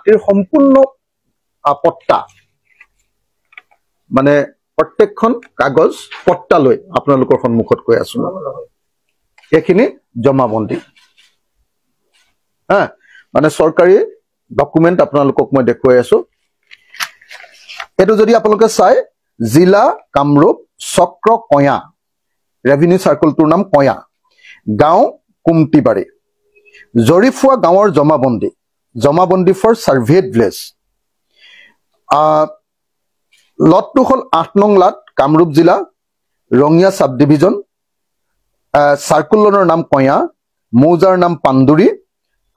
মাটিৰ সম্পূৰ্ণ পট্টা মানে প্ৰত্যেকখন কাগজ পট্টা লৈ আপোনালোকৰ সন্মুখত কৈ আছো এইখিনি জমাবন্দী মানে চৰকাৰী ডকুমেন্ট আপোনালোকক মই দেখুৱাই আছো এটো যদি আপোনালোকে চাই জিলা কামৰূপ চক্ৰ কয়া ৰেভিনিউ সাৰ্কেলটোৰ নাম কয়া গাঁও কুমটিবাৰী জৰিফুৱা গাঁৱৰ জমাবন্দী ফৰ সাৰ্ভেড ভিলেজ লটটো হল 8 নং লাট কামৰূপ জিলা ৰঙিয়া সাব ডিভিজন সাৰ্কুলাৰৰ নাম কয়া মৌজাৰ নাম পাণ্ডুৰী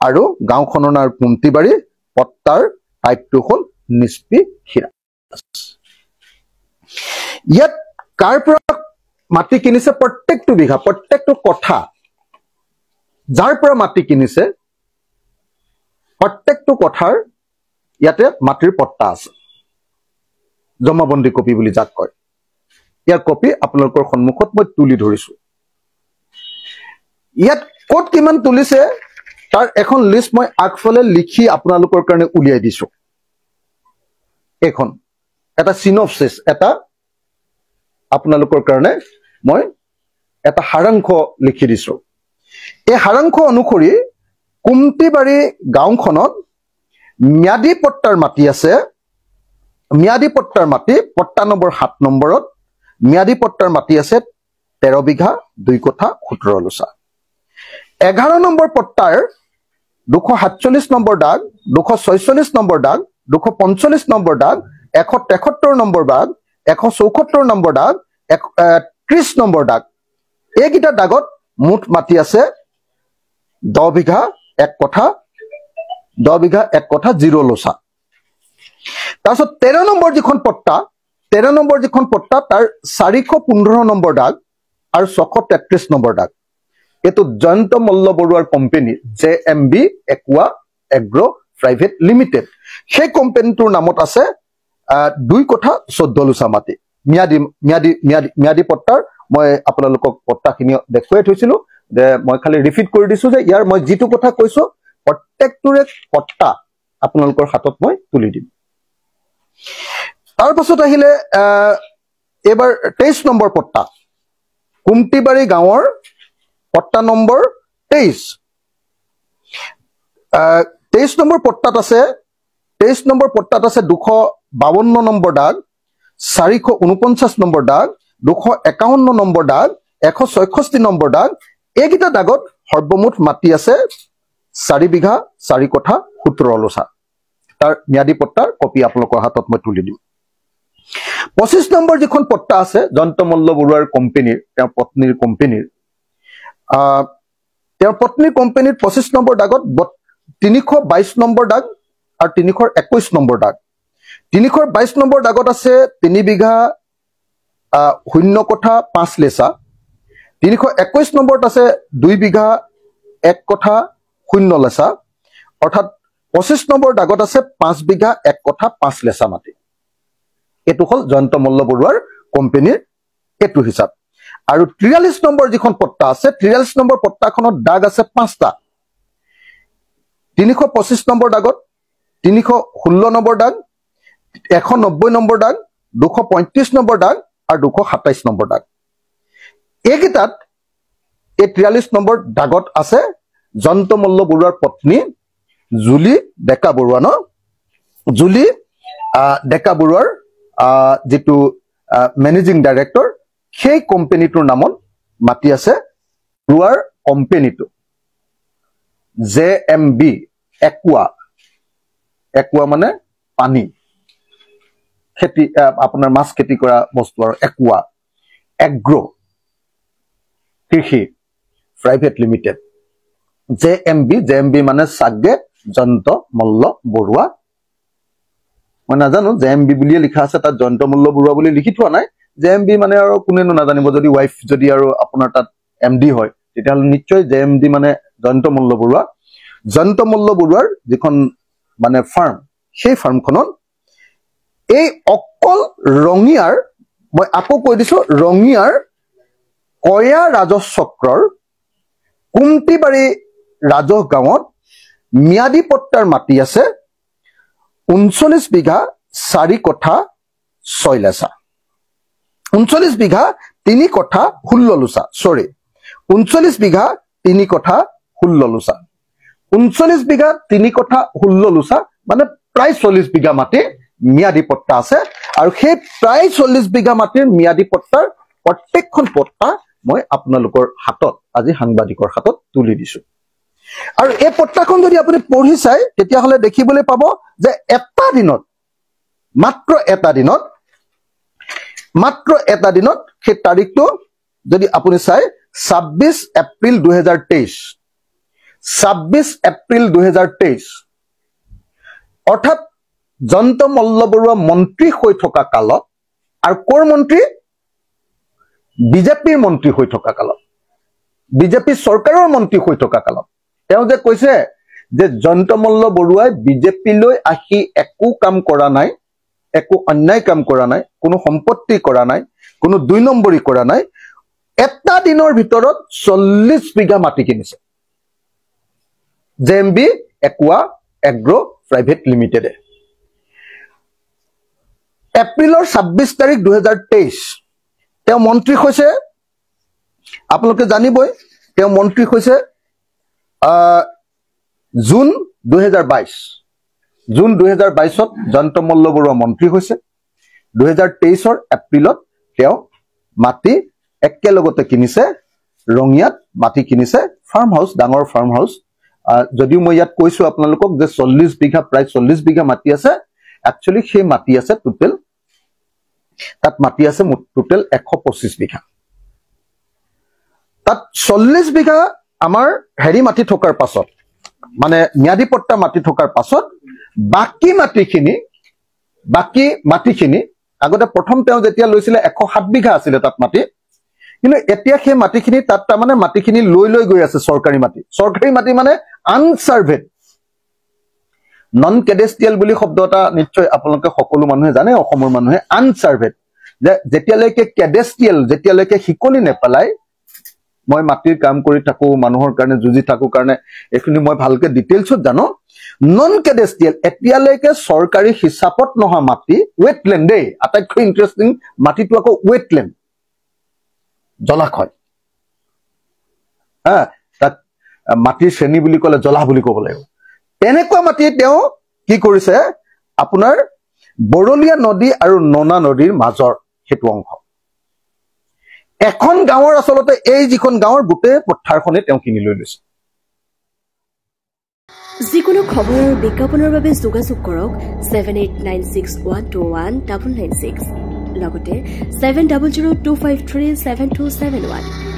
আৰু গাঁওখনৰ নাম কুমটিবাৰী পট্টাৰ টাইপটো হল নিস্পি খিৰা ইয়াত কাৰ পৰা মাটি কিনিছে প্ৰত্যেকটো বিঘা প্ৰত্যেকটো কথা যাৰ পৰা মাটি কিনিছে প্ৰত্যেকটো কথাৰ ইয়াতে মাটিৰ পট্টা আছে জমাবন্দী কপি বুলি যাক কয় ইয়াৰ কপি আপোনালোকৰ সন্মুখত মই তুলি ধৰিছো ইয়াত ক'ত কিমান তুলিছে তাৰ এখন লিষ্ট মই আগফালে লিখি আপোনালোকৰ কাৰণে উলিয়াই দিছো এখন এটা সিনপসিস এটা আপোনালোকৰ কাৰণে মই এটা হাৰাংশ লিখি দিছো এই হাৰাংশ অনুসৰি কুমটিবাৰী গাঁওখনত ম্যাদী পট্টাৰ মাটি আছে ম্যাদী পট্টাৰ মাটি পট্টা নম্বৰ 7 নম্বৰত ম্যাদী পট্টাৰ মাটি আছে 13 বিঘা 2 কঠা 17 লোচা 11 নম্বৰ পট্টাৰ 247 নম্বৰ দাগ 246 নম্বৰ দাগ 245 নম্বৰ দাগ 173 নম্বৰ দাগ 174 নম্বৰ দাগ 30 নম্বৰ দাগ এইকেইটা দাগত মুঠ মাটি আছে 10 বিঘা 1 কঠা 0 লোচা তাৰছত 13 নম্বৰ যিখন পট্টা তাৰ 415 নম্বৰ দাগ আৰু 633 নম্বৰ দাগ এটো জয়ন্ত মল্ল বৰুৱাৰ company JMB Aqua agro private limited সেই কোম্পানীটোৰ নামত আছে 2 কঠা 14 লোচা মাটি ম্যাদী পট্টাৰ মই আপোনালোকক পট্টাখিনি দেখুৱাই থৈছিলো যে মই খালি ৰিপিট কৰি দিছো যে ইয়াৰ মই যিটো কথা কৈছো প্ৰত্যেকটোৰে পট্টা আপোনালোকৰ হাতত মই তুলি দিম তাৰ পাছত আহিলে এবাৰ 23 নম্বৰ পট্টা কুমটিবাৰী গাঁৱৰ পট্টা নম্বৰ 23 নম্বৰ পট্টাত আছে 252 নম্বৰ দাগ 449 নম্বৰ দাগ 251 নম্বৰ দাগ 166 নম্বৰ দাগ এইকেইটা দাগত সৰ্বমুঠ মাটি আছে 4 বিঘা 4 কঠা 17 লোচা তাৰ ম্যাদী পট্টাৰ কপি আপোনালোকৰ হাতত মই তুলি দিম 25 নম্বৰ যিখন পট্টা আছে জয়ন্ত মল্ল বৰুৱাৰ কোম্পানীৰ তেওঁৰ পত্নীৰ কোম্পানীৰ 25 নম্বৰ দাগত 322 নম্বৰ দাগ আৰু 321 নম্বৰ দাগ 322 নম্বৰ দাগত আছে 3 বিঘা 0 কঠা 5 লেচা 321 নম্বৰত আছে 2 বিঘা 1 কঠা 0 লেচা অৰ্থাৎ 25 নম্বৰ দাগত আছে 5 বিঘা 1 কঠা 5 লেচা মাটি এটো হল জয়ন্ত মল্ল বৰুৱাৰ কোম্পানীৰ এটো হিচাপ আৰু 43 নম্বৰ যিখন পট্টা আছে 43 নম্বৰ পট্টাখনত দাগ আছে 5টা 325 নম্বৰ দাগত 316 নম্বৰ দাগ 190 নম্বৰ দাগ 235 নম্বৰ দাগ আৰু 227 নম্বৰ দাগ এইকেইটাত 43 নম্বৰ দাগত আছে জয়ন্ত মল্ল বৰুৱাৰ পত্নী জুলি ডেকা বৰুৱা জুলি ডেকা বৰুৱাৰ যেটো ম্যানেজিং ডাইৰেক্টৰ সেই কোম্পানীটোৰ নামত মাটি আছে বৰুৱাৰ কোম্পানীটো JMB একুয়া মানে পানী খেতি আপোনাৰ মাছ খেতি কৰা বস্তু আৰু একুয়া এগ্ৰো কৃষি প্ৰাইভেট লিমিটেড JMB মানে সাগে জয়ন্ত মল্ল বৰুৱা মই নাজানো JMB বুলিয়ে লিখা আছে তাত জয়ন্ত মল্ল বৰুৱা বুলি লিখি থোৱা নাই JMB মানে আৰু কোনেনো নাজানিব যদি ওয়াইফ যদি আৰু আপোনাৰ তাত MD হয় তেতিয়াহলে নিশ্চয় JMD মানে জয়ন্ত মল্ল বৰুৱাৰ যিখন মানে ফাৰ্ম সেই ফাৰ্মখনত এই অকল ৰঙিয়াৰ মই আকৌ কৈ দিছো ৰঙিয়াৰ কয়া ৰাজহ চক্ৰৰ কুমটিবাৰী ৰাজহ গাঁৱত ম্যাদী পট্টাৰ মাটি আছে 39 বিঘা 4 কঠা 6 লেচা 39 বিঘা 3 কঠা 16 লোচা সৰি 39 বিঘা 3 কঠা 16 লোচা 39 বিঘা 3 কঠা 16 লোচা মানে প্ৰায় 40 বিঘা মাটি মিয়াদী পট্টা আছে আৰু সেই প্ৰায় 40 বিঘা মাটিৰ মিয়াদী পট্টাৰ প্ৰত্যেকখন পট্টা মই আপোনালোকৰ হাতত আজি সাংবাদিকৰ হাতত তুলি দিছো আৰু এই পট্টাখন যদি আপুনি পঢ়ি চাই তেতিয়া হলে দেখিবলৈ পাব যে এটা দিনত মাত্ৰ এটা দিনত সেই তাৰিখটো যদি আপুনি চাই 26 এপ্ৰিল 2023 অৰ্থাৎ জয়ন্ত মল্ল বৰুৱা মন্ত্ৰী হৈ থকা কালত আৰু কোৰ মন্ত্ৰী বিজেপিৰ মন্ত্ৰী হৈ থকা কালত বিজেপি চৰকাৰৰ মন্ত্ৰী হৈ থকা কালত তেওঁ যে কৈছে যে জয়ন্ত মল্ল বৰুৱাই বিজেপিলৈ আহি একো কাম কৰা নাই একো অন্যায় কাম কৰা নাই কোনো সম্পত্তি কৰা নাই কোনো দুই নম্বৰী কৰা নাই এটা দিনৰ ভিতৰত 40 বিঘা মাটি কিনিছে জেএমবি একুৱা এগ্ৰো প্ৰাইভেট লিমিটেডে এপ্ৰিলৰ 26 তাৰিখ 2023 তেওঁ মন্ত্ৰী হৈছে আপোনালোকে জানিবই তেওঁ মন্ত্ৰী হৈছে জুন 2022 ত জয়ন্ত মল্ল বৰুৱা মন্ত্ৰী হৈছে 2023 এপ্ৰিলত তেওঁ মাটি একেলগতে কিনিছে ৰঙিয়াত মাটি কিনিছে ফাৰ্ম হাউস ডাঙৰ ফাৰ্ম হাউস যদিও মই ইয়াত কৈছো আপোনালোকক যে 40 বিঘা প্ৰায় 40 বিঘা মাটি আছে একচুয়ালি সেই মাটি আছে টোটাল তাত মাটি আছে টোটাল 125 বিঘা তাত 40 বিঘা আমাৰ হেৰি মাটি থকাৰ পাছত মানে ন্যাদী পট্টা মাটি থকাৰ পাছত বাকি মাটিখিনি আগতে প্ৰথম তেওঁ যেতিয়া লৈছিলে 107 বিঘা আছিল তাত মাটি কিন্তু এতিয়া সেই মাটিখিনি তাত মানে মাটিখিনি লৈ গৈ আছে সৰকাৰি মাটি মানে আনসাৰ্ভেড নন কেডেষ্ট্ৰিয়েল বুলি শব্দ এটা নিশ্চয় আপোনালোকে সকলো মানুহে জানে অসমৰ মানুহে আনসাৰ্ভেড যে যেতিয়ালৈকে কেডেষ্ট্ৰিয়েল যেতিয়ালৈকে হিকলি নেপলাই মই মাটিৰ কাম কৰি থাকো মানুহৰ কাৰণে যুজি থাকো কাৰণে এখিনি মই ভালকে ডিটেইলছত জানো নন কেডেষ্ট্ৰিয়েল এতিয়ালৈকে সৰকাৰি হিচাপত নহা মাটি ওয়েটল্যান্ড দেই আটাইতকৈ ইন্টাৰেষ্টিং মাটিটো আকৌ ওয়েটল্যান্ড জলাশয় তাত মাটিৰ শ্ৰেণী বুলি ক'লে জলা বুলি ক'ব লাগিব এনেকুৱা মাটি তেওঁ কি কৰিছে আপোনাৰ বৰলিয়া নদী আৰু ননা নদীৰ মাজৰ হেতু অংশ এখন গাঁৱৰ আসলতে এই যিখন গাঁৱৰ গোটেই পথাৰখনে তেওঁ কিনি লৈ লৈছে যিকোনো খবৰ আৰু বিজ্ঞাপনৰ বাবে যোগাযোগ কৰক 7896121996 লগতে 7002537271